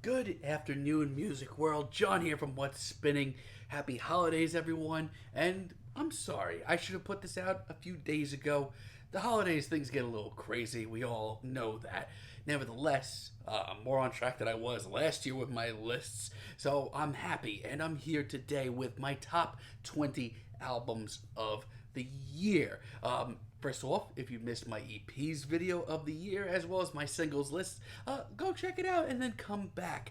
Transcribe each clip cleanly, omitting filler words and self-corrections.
Good afternoon, music world. John here from What's Spinning. Happy holidays, everyone. And I'm sorry, I should have put this out a few days ago. The holidays, things get a little crazy. We all know that. Nevertheless, I'm more on track than I was last year with my lists. So I'm happy, and I'm here today with my top 20 albums of the year. First off, if you missed my EPs video of the year as well as my singles list, go check it out and then come back.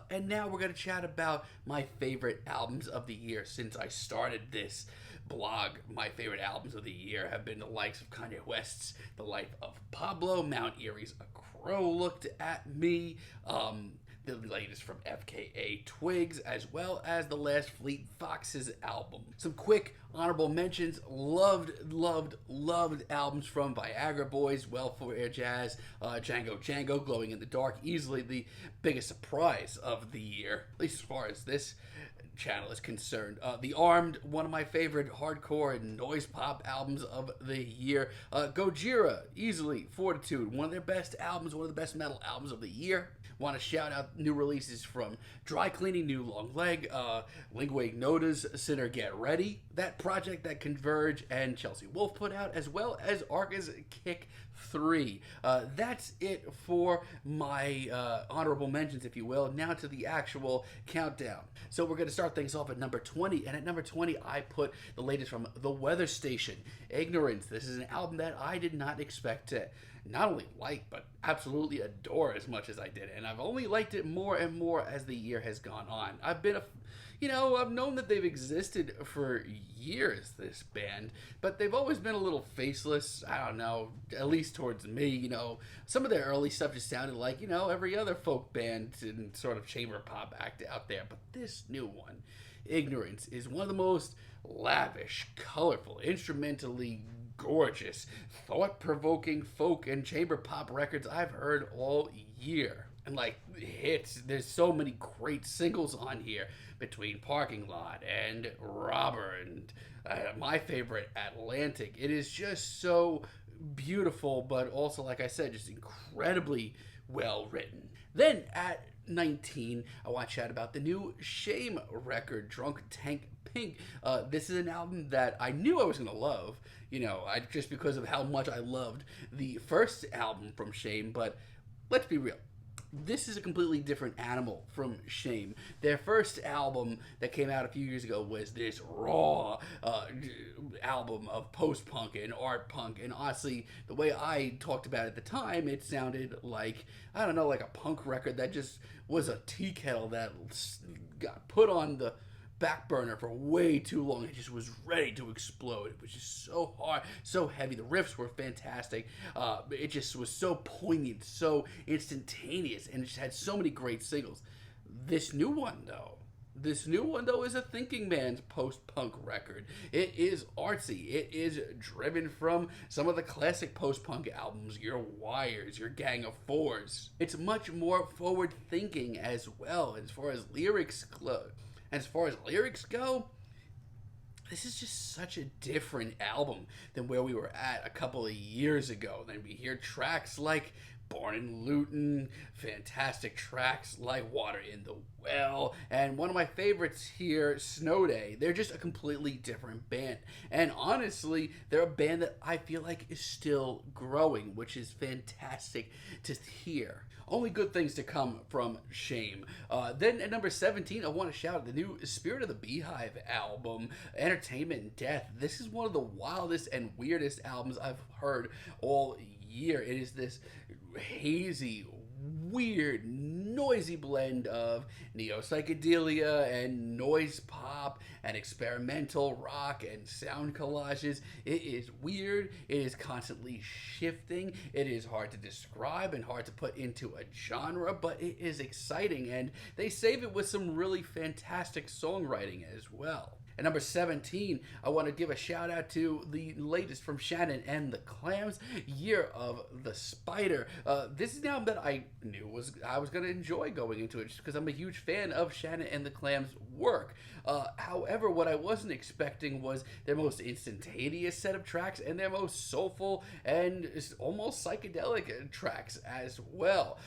And now we're going to chat about my favorite albums of the year. Since I started this blog, my favorite albums of the year have been the likes of Kanye West's The Life of Pablo, Mount Erie's A Crow Looked at Me, the latest from FKA Twigs, as well as the last Fleet Foxes album. Some quick honorable mentions: loved albums from Viagra Boys, Welfare Jazz, Django Django, Glowing in the Dark, easily the biggest surprise of the year, at least as far as this channel is concerned. The Armed, one of my favorite hardcore and noise pop albums of the year. Gojira, easily Fortitude, one of their best albums, one of the best metal albums of the year. Want to shout out new releases from Dry Cleaning, New Long Leg, Lingua Ignota's Sinner Get Ready, that project that Converge and Chelsea Wolfe put out, as well as Arca's Kick 3. That's it for my honorable mentions, if you will. Now to the actual countdown. So we're going to start things off at number 20, and at number 20 I put the latest from The Weather Station, Ignorance. This is an album that I did not expect to not only like, but absolutely adore as much as I did. And I've only liked it more and more as the year has gone on. I've known that they've existed for years, this band, but they've always been a little faceless. I don't know, at least towards me. Some of their early stuff just sounded like, every other folk band and sort of chamber pop act out there. But this new one, Ignorance, is one of the most lavish, colorful, instrumentally gorgeous, thought-provoking folk and chamber pop records I've heard all year. And hits, there's so many great singles on here between Parking Lot and Robber and my favorite, Atlantic. It is just so beautiful, but also, like I said, just incredibly well written. Then at 19, I want to chat about the new Shame record, Drunk Tank Pink. This is an album that I knew I was going to love, just because of how much I loved the first album from Shame. But let's be real, this is a completely different animal from Shame. Their first album that came out a few years ago was this raw album of post-punk and art punk. And honestly, the way I talked about it at the time, it sounded like, I don't know, like a punk record that just was a tea kettle that got put on the back burner for way too long. It just was ready to explode. It was just so hard, so heavy. The riffs were fantastic. It just was so poignant, so instantaneous, and it just had so many great singles. This new one though is a thinking man's post-punk record. It is artsy. It is driven from some of the classic post-punk albums, your Wires, your Gang of Fours. It's much more forward-thinking as well as far as lyrics go. This is just such a different album than where we were at a couple of years ago. Then we hear tracks like Born in Luton, fantastic tracks like Water in the Well, and one of my favorites here, Snow Day. They're just a completely different band. And honestly, they're a band that I feel like is still growing, which is fantastic to hear. Only good things to come from Shame. Then at number 17, I want to shout out the new Spirit of the Beehive album, Entertainment and Death. This is one of the wildest and weirdest albums I've heard all year. It is this hazy, weird, noisy blend of neo-psychedelia and noise pop and experimental rock and sound collages. It is weird. It is constantly shifting. It is hard to describe and hard to put into a genre, but it is exciting, and they save it with some really fantastic songwriting as well. At number 17, I want to give a shout out to the latest from Shannon and the Clams, Year of the Spider. This is an album that I knew I was going to enjoy going into it, just because I'm a huge fan of Shannon and the Clams' work. However, what I wasn't expecting was their most instantaneous set of tracks and their most soulful and almost psychedelic tracks as well.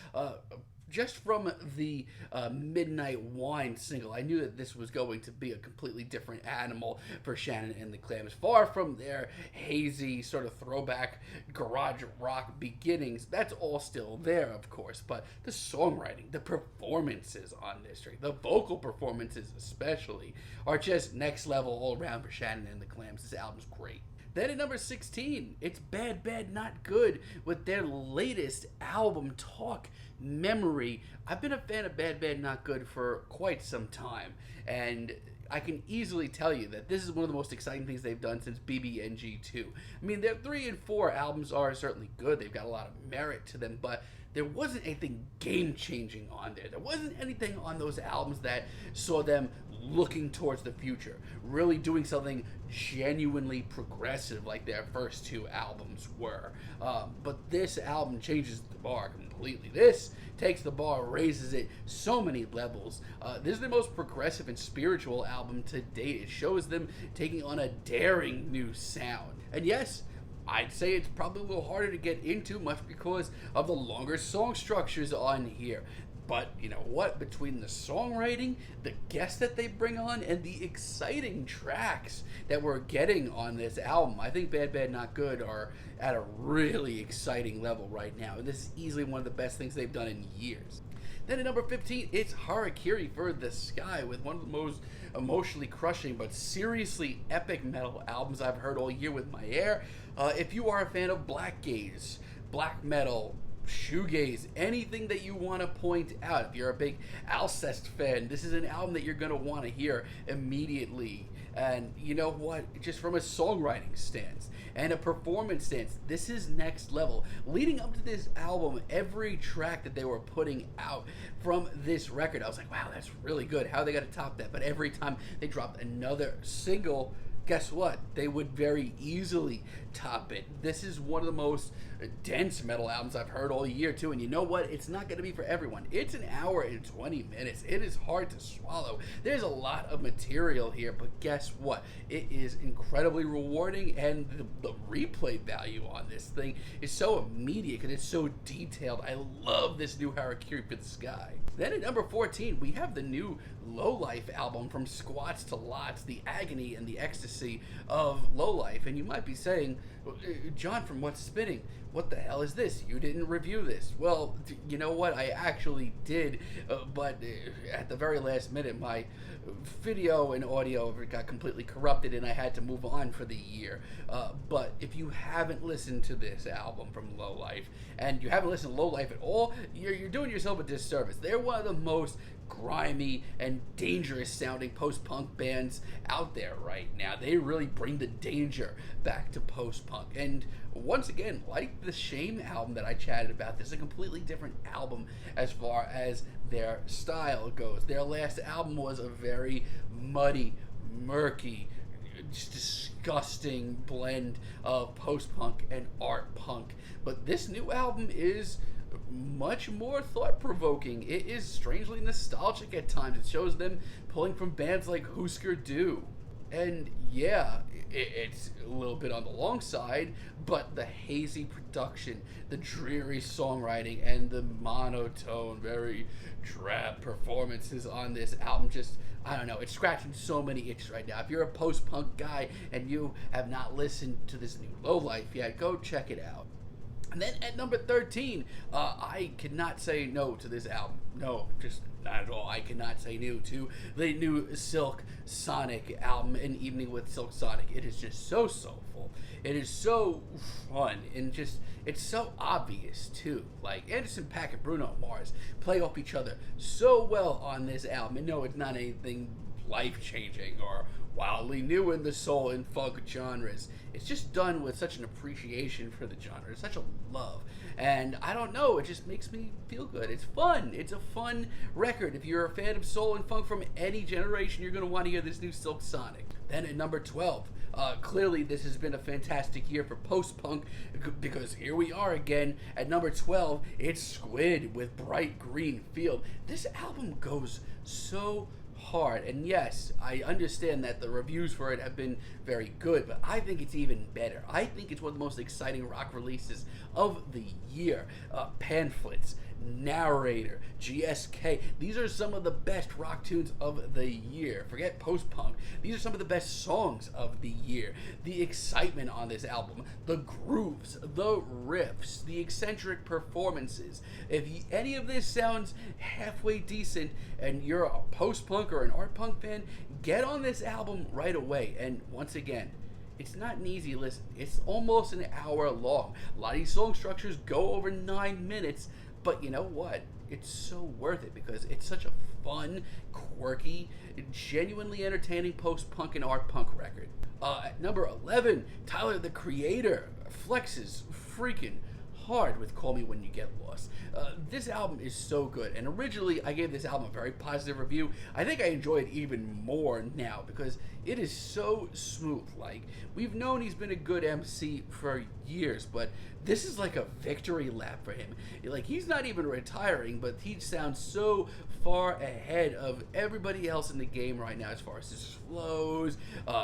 just from the Midnight Wine single, I knew that this was going to be a completely different animal for Shannon and the Clams. Far from their hazy sort of throwback garage rock beginnings, that's all still there, of course, but the songwriting, the performances on this track, the vocal performances especially, are just next level all around for Shannon and the Clams. This album's great. Then at number 16, it's BadBadNotGood with their latest album, Talk Memory. I've been a fan of BadBadNotGood for quite some time, and I can easily tell you that this is one of the most exciting things they've done since BBNG2. I mean, their 3 and 4 albums are certainly good. They've got a lot of merit to them, but there wasn't anything game-changing on there. There wasn't anything on those albums that saw them looking towards the future, really doing something genuinely progressive like their first 2 albums were. But this album changes the bar completely. This takes the bar, raises it so many levels. This is the most progressive and spiritual album to date. It shows them taking on a daring new sound. And yes, I'd say it's probably a little harder to get into, much because of the longer song structures on here. But you know what? Between the songwriting, the guests that they bring on, and the exciting tracks that we're getting on this album, I think BadBadNotGood are at a really exciting level right now. And this is easily one of the best things they've done in years. Then at number 15, it's Harakiri for the Sky, with one of the most emotionally crushing but seriously epic metal albums I've heard all year with Mære. If you are a fan of black gaze, black metal, shoegaze, anything that you want to point out, if you're a big Alcest fan, this is an album that you're going to want to hear immediately. And you know what? Just from a songwriting stance and a performance stance, this is next level. Leading up to this album, every track that they were putting out from this record, I was like, wow, that's really good. How are they going to top that? But every time they dropped another single, guess what? They would very easily top it. This is one of the most dense metal albums I've heard all year, too. And you know what? It's not going to be for everyone. It's an hour and 20 minutes. It is hard to swallow. There's a lot of material here, but guess what? It is incredibly rewarding, and the replay value on this thing is so immediate because it's so detailed. I love this new Harakiri for the Sky. Then at number 14, we have the new Lowlife album, From Squats to Lots, the agony and the ecstasy of Lowlife. And you might be saying, John from What's Spinning, what the hell is this? You didn't review this. Well, you know what? I actually did, but at the very last minute, my video and audio got completely corrupted and I had to move on for the year. But if you haven't listened to this album from Lowlife, and you haven't listened to Lowlife at all, you're doing yourself a disservice. They're one of the most grimy and dangerous sounding post-punk bands out there right now. They really bring the danger back to post-punk. And once again, like the Shame album that I chatted about, this is a completely different album as far as their style goes. Their last album was a very muddy, murky, just disgusting blend of post-punk and art punk. But this new album is much more thought-provoking. It is strangely nostalgic at times. It shows them pulling from bands like Husker Du. And yeah, it's a little bit on the long side, but the hazy production, the dreary songwriting, and the monotone, very drab performances on this album, just, I don't know, it's scratching so many itches right now. If you're a post-punk guy and you have not listened to this new Lowlife yet, go check it out. And then at number 13, I cannot say no to this album. No, just not at all. I cannot say no to the new Silk Sonic album, An Evening with Silk Sonic. It is just so soulful. It is so fun, and just, it's so obvious, too. Like, Anderson .Paak and Bruno Mars play off each other so well on this album. And no, it's not anything life-changing or wildly new in the soul and funk genres. It's just done with such an appreciation for the genre, such a love. And I don't know, it just makes me feel good. It's fun. It's a fun record. If you're a fan of soul and funk from any generation, you're going to want to hear this new Silk Sonic. Then at number 12, clearly this has been a fantastic year for post-punk, because here we are again at number 12. It's Squid with Bright Green Field. This album goes so hard, and yes, I understand that the reviews for it have been very good, but I think it's even better. I think it's one of the most exciting rock releases of the year. Pamphlets, Narrator, GSK. These are some of the best rock tunes of the year. Forget post-punk. These are some of the best songs of the year. The excitement on this album, the grooves, the riffs, the eccentric performances. If any of this sounds halfway decent and you're a post-punk or an art punk fan, get on this album right away. And once again, it's not an easy listen. It's almost an hour long. A lot of these song structures go over 9 minutes, but you know what? It's so worth it because it's such a fun, quirky, genuinely entertaining post-punk and art punk record. At number 11, Tyler, the Creator, flexes freaking hard with Call Me When You Get Lost. This album is so good, and originally I gave this album a very positive review. I think I enjoy it even more now because it is so smooth. Like, we've known he's been a good MC for years, but this is like a victory lap for him. Like, he's not even retiring, but he sounds so far ahead of everybody else in the game right now as far as his flows,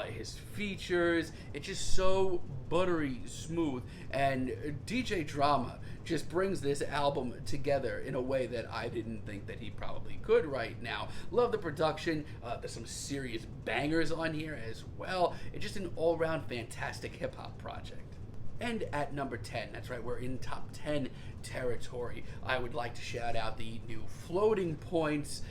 his features. It's just so buttery smooth, and DJ Drama just brings this album together in a way that I didn't think that he probably could right now. Love the production. There's some serious bangers on here as well. It's just an all-around fantastic hip-hop project. And at number 10, that's right, we're in top 10 territory. I would like to shout out the new Floating Points,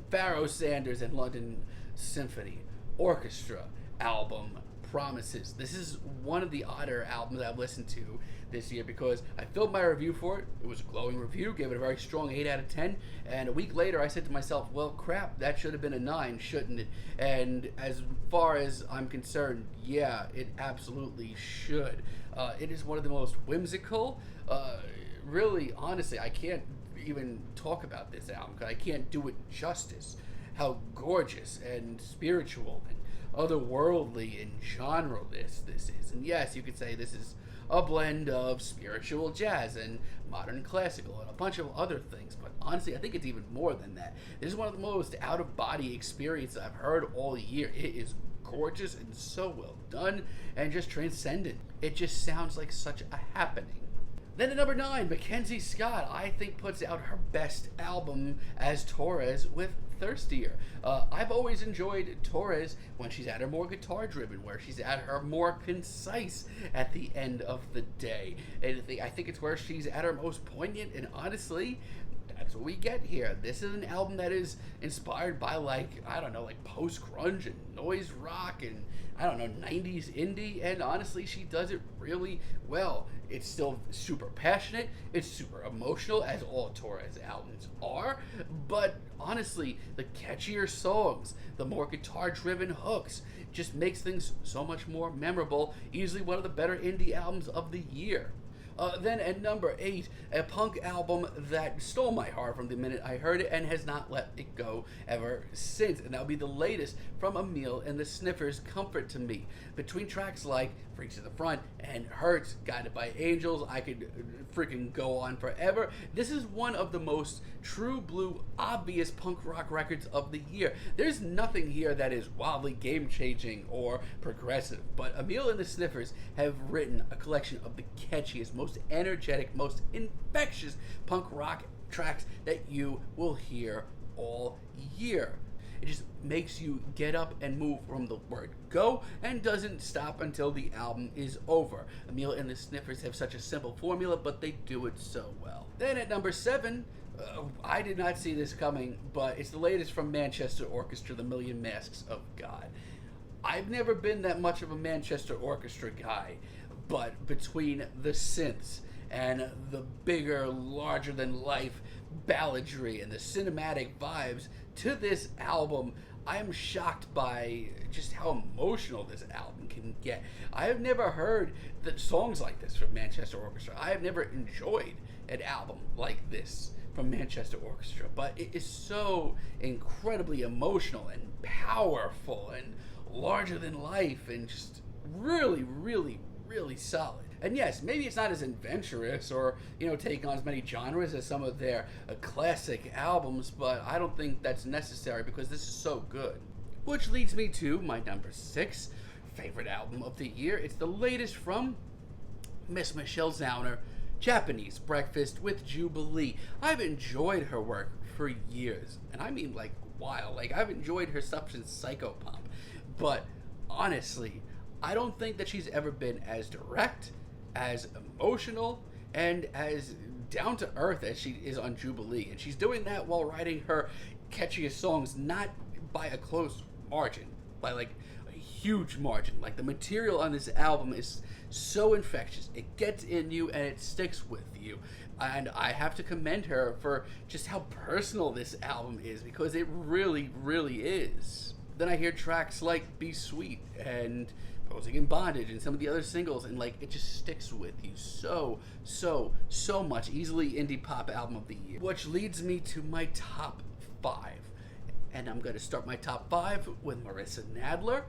Pharoah Sanders and London Symphony Orchestra album, Promises. This is one of the odder albums I've listened to this year because I filmed my review for it. It was a glowing review, gave it a very strong 8 out of 10, and a week later I said to myself, well, crap, that should have been a 9, shouldn't it? And as far as I'm concerned, yeah, it absolutely should. It is one of the most whimsical, really, honestly, I can't even talk about this album because I can't do it justice. How gorgeous and spiritual and otherworldly and genre this is. And yes, you could say this is a blend of spiritual jazz and modern classical and a bunch of other things, but honestly I think it's even more than that. This is one of the most out-of-body experiences I've heard all year. It is gorgeous and so well done and just transcendent. It just sounds like such a happening. Then at number 9, Mackenzie Scott, I think, puts out her best album as Torres with Thirstier. I've always enjoyed Torres when she's at her more guitar-driven, where she's at her more concise at the end of the day. And I think it's where she's at her most poignant, and honestly, that's what we get here. This is an album that is inspired by, like, I don't know, like post-grunge and noise rock and, I don't know, 90s indie, and honestly, she does it really well. It's still super passionate, it's super emotional, as all Torres albums are, but honestly, the catchier songs, the more guitar-driven hooks, just makes things so much more memorable. Easily one of the better indie albums of the year. Then at number 8, a punk album that stole my heart from the minute I heard it and has not let it go ever since. And that would be the latest from Amyl and the Sniffers, Comfort to Me. Between tracks like Freaks in the Front and Hurts, Guided by Angels, I could freaking go on forever. This is one of the most true blue, obvious punk rock records of the year. There's nothing here that is wildly game-changing or progressive, but Amyl and the Sniffers have written a collection of the catchiest, most energetic, most infectious punk rock tracks that you will hear all year. It just makes you get up and move from the word go and doesn't stop until the album is over. Amyl and the Sniffers have such a simple formula, but they do it so well. Then at number 7, I did not see this coming, but it's the latest from Manchester Orchestra, The Million Masks of God. I've never been that much of a Manchester Orchestra guy, but between the synths and the bigger, larger-than-life balladry and the cinematic vibes to this album, I am shocked by just how emotional this album can get. I have never heard the songs like this from Manchester Orchestra. I have never enjoyed an album like this from Manchester Orchestra, but it is so incredibly emotional and powerful and larger than life and just really, really, really solid. And yes, maybe it's not as adventurous or, take on as many genres as some of their classic albums, but I don't think that's necessary because this is so good. Which leads me to my number 6 favorite album of the year. It's the latest from Miss Michelle Zauner, Japanese Breakfast with Jubilee. I've enjoyed her work for years, and I mean like a while. Like, I've enjoyed her stuff since Psychopomp, but honestly, I don't think that she's ever been as direct, as emotional, and as down to earth as she is on Jubilee. And she's doing that while writing her catchiest songs, not by a close margin, by like a huge margin. Like, the material on this album is so infectious. It gets in you and it sticks with you. And I have to commend her for just how personal this album is, because it really, really is. Then I hear tracks like Be Sweet and Posing in Bondage and some of the other singles, and like, it just sticks with you so much. Easily indie pop album of the year. Which leads me to my top 5. And I'm going to start my top 5 with Marissa Nadler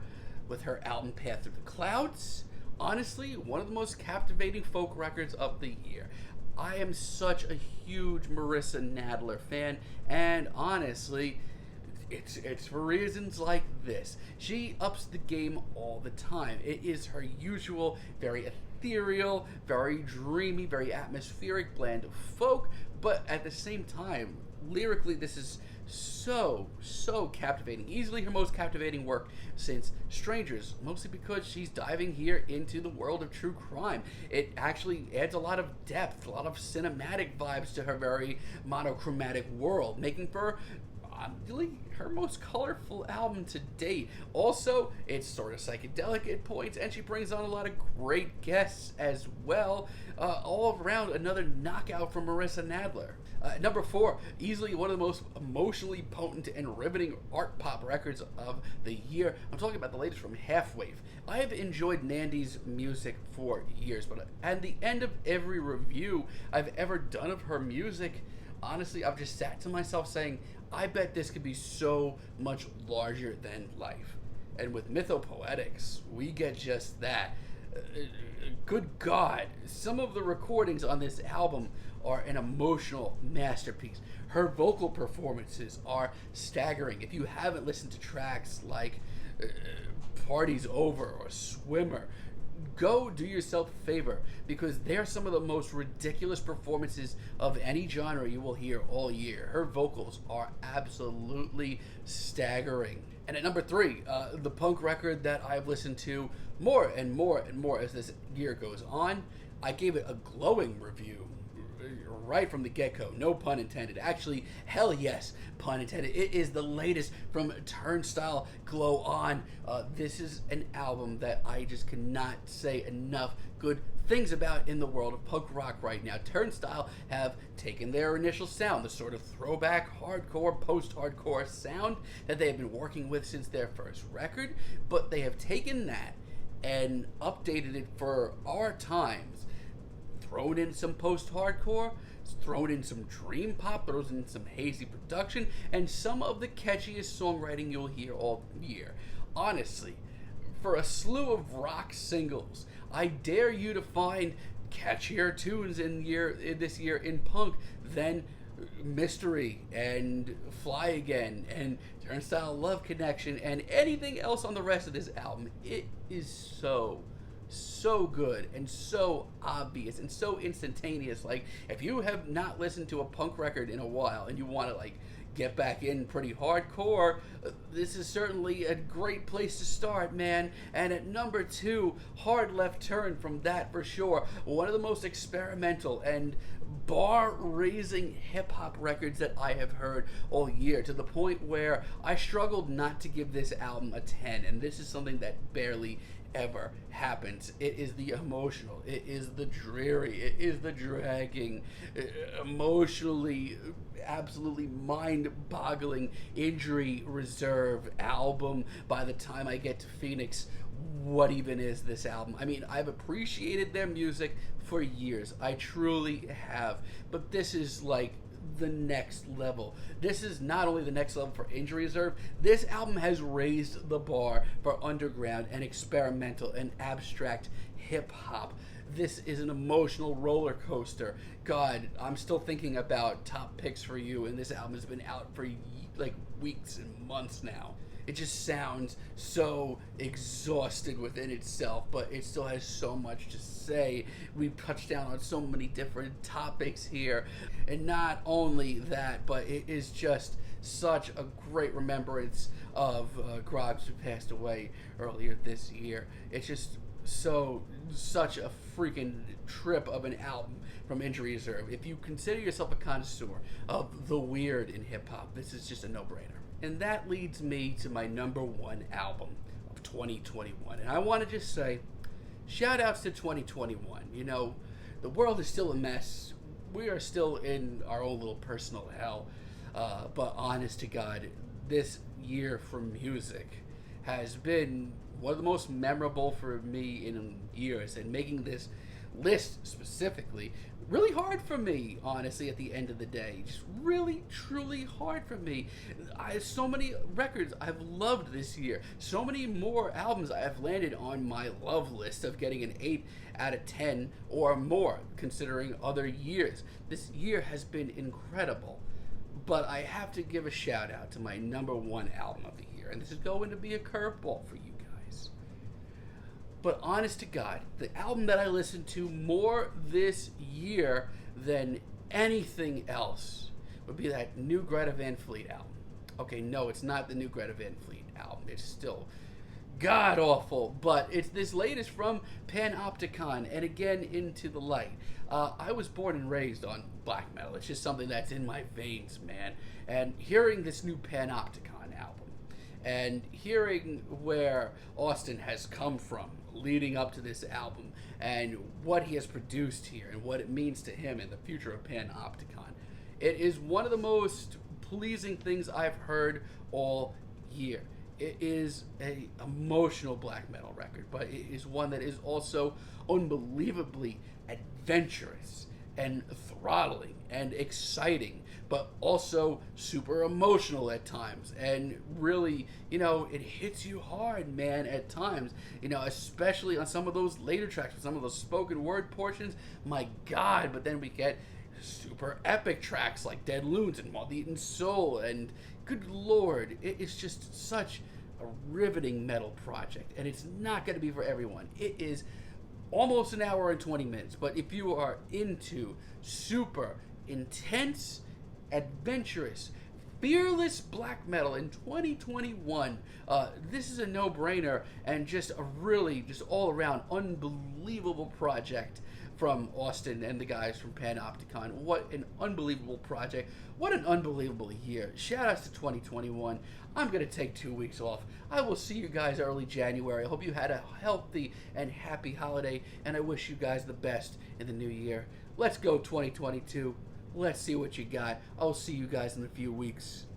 with her album Path Through the Clouds. Honestly, one of the most captivating folk records of the year. I am such a huge Marissa Nadler fan, and honestly, it's for reasons like this. She ups the game all the time. It is her usual, very ethereal, very dreamy, very atmospheric blend of folk, but at the same time, lyrically, this is so captivating. Easily her most captivating work since Strangers, mostly because she's diving here into the world of true crime. It actually adds a lot of depth, a lot of cinematic vibes to her very monochromatic world, making for really her most colorful album to date. Also, it's sort of psychedelic at points, and she brings on a lot of great guests as well. All around, another knockout from Marissa Nadler. Number 4, easily one of the most emotionally potent and riveting art pop records of the year. I'm talking about the latest from Waif. I have enjoyed Nandy's music for years, but at the end of every review I've ever done of her music, honestly, I've just sat to myself saying, I bet this could be so much larger than life. And with Mythopoetics, we get just that. Good God, some of the recordings on this album are an emotional masterpiece. Her vocal performances are staggering. If you haven't listened to tracks like Party's Over or Swimmer, go do yourself a favor, because they're some of the most ridiculous performances of any genre you will hear all year. Her vocals are absolutely staggering. And at number 3, the punk record that I've listened to more and more as this year goes on. I gave it a glowing review right from the get-go, no pun intended. Actually, hell yes, pun intended. It is the latest from Turnstile, Glow On. This is an album that I just cannot say enough good things about in the world of punk rock right now. Turnstile have taken their initial sound, the sort of throwback hardcore, post-hardcore sound that they have been working with since their first record, but they have taken that and updated it for our times, thrown in some post-hardcore, thrown in some dream pop, throws in some hazy production, and some of the catchiest songwriting you'll hear all year. Honestly, for a slew of rock singles, I dare you to find catchier tunes this year in punk than Mystery and Fly Again and Turnstile Love Connection and anything else on the rest of this album. It is so good and so obvious and so instantaneous. Like, if you have not listened to a punk record in a while and you want to like get back in pretty hardcore, this is certainly a great place to start, man. And at number 2, Hard Left Turn from that for sure. One of the most experimental and bar-raising hip-hop records that I have heard all year, to the point where I struggled not to give this album a 10, and this is something that barely ever happens. It is the emotional, it is the dreary, it is the dragging, emotionally, absolutely mind-boggling Injury Reserve album. By the time I get to Phoenix, what even is this album? I mean, I've appreciated their music for years. I truly have. But this is like the next level. This is not only the next level for Injury Reserve, this album has raised the bar for underground and experimental and abstract hip-hop. This is an emotional roller coaster. God, I'm still thinking about top picks for you, and this album has been out for like weeks and months now. it just sounds so exhausted within itself, but it still has so much to say. We've touched down on so many different topics here, and not only that, but it is just such a great remembrance of Groggs, who passed away earlier this year. It's just such a freaking trip of an album from Injury Reserve. If you consider yourself a connoisseur of the weird in hip-hop, this is just a no-brainer. And that leads me to my number one album of 2021. And I want to just say, shout outs to 2021. You know, the world is still a mess. We are still in our own little personal hell. But honest to God, this year for music has been one of the most memorable for me in years. And making this list specifically, really hard for me, honestly, at the end of the day. Just really, truly hard for me. So many records I've loved this year. So many more albums I have landed on my love list of getting an 8 out of 10 or more, considering other years. This year has been incredible. But I have to give a shout out to my number one album of the year. And this is going to be a curveball for you guys. But honest to God, the album that I listened to more this year than anything else would be that new Greta Van Fleet album. Okay, no, it's not the new Greta Van Fleet album. It's still god awful, but it's this latest from Panopticon, and again, Into the Light. I was born and raised on black metal. It's just something that's in my veins, man. And hearing this new Panopticon album, and hearing where Austin has come from leading up to this album, and what he has produced here, and what it means to him in the future of Panopticon, it is one of the most pleasing things I've heard all year. It is an emotional black metal record, but it is one that is also unbelievably adventurous and throttling and exciting, but also super emotional at times. And really, you know, it hits you hard, man, at times. You know, especially on some of those later tracks, some of those spoken word portions. My God, but then we get super epic tracks like Dead Loons and Moth-Eaten Soul, and good Lord, it is just such a riveting metal project, and it's not going to be for everyone. It is almost an hour and 20 minutes, but if you are into super intense, adventurous, fearless black metal in 2021, this is a no-brainer, and just a really, just all-around unbelievable project from Austin and the guys from Panopticon. What an unbelievable project. What an unbelievable year. Shout outs to 2021. I'm going to take 2 weeks off. I will see you guys early January. I hope you had a healthy and happy holiday, and I wish you guys the best in the new year. Let's go 2022. Let's see what you got. I'll see you guys in a few weeks.